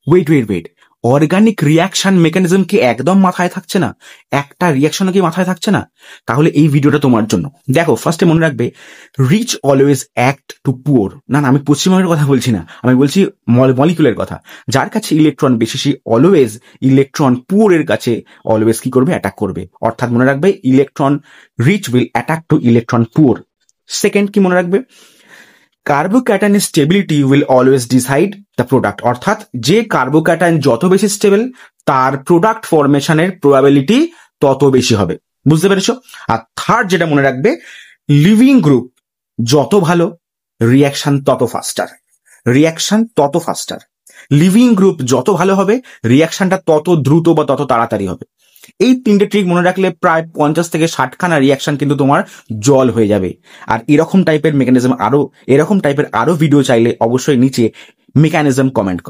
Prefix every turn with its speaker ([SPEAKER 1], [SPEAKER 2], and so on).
[SPEAKER 1] Wait, organic reaction mechanism কি একদম মাথায় থাকছে না? একটা রিয়াকশনও কি মাথায় থাকছে না? তাহলে এই ভিডিওটা তোমার জন্য। দেখো, ফার্স্টে মনে রাখবে, rich always act to poor. না, আমি পশ্চিমবঙ্গের কথা বলছি না, আমি বলছি মলিকুলের কথা। যার কাছে ইলেকট্রন বেশি, সে অলওয়েজ ইলেকট্রন পুয়ারের কাছে অলওয়েজ কি করবে? অ্যাটাক করবে। অর্থাৎ মনে রাখবে, electron rich will attack to electron poor. Second কি মনে রাখবে? Carbocation stability will always decide the product. অর্থাৎ যে কার্বোক্যাটায়ন যত বেশি স্টেবল, তার প্রোডাক্ট ফরমেশনের প্রবাবিলিটি তত বেশি হবে। বুঝতে পেরেছো? আর থার্ড যেটা মনে রাখবে, লিভিং গ্রুপ যত ভালো, রিয়াকশন তত ফাস্টার। লিভিং গ্রুপ যত ভালো হবে, রিয়াকশনটা তত দ্রুত বা তত তাড়াতাড়ি হবে। এই তিনটে ট্রিক মনে রাখলে প্রায় 50 থেকে 60 খানা রিয়াকশন কিন্তু তোমার জল হয়ে যাবে। আর এরকম টাইপের আরো ভিডিও চাইলে অবশ্যই নিচে মেকানিজম কমেন্ট করো।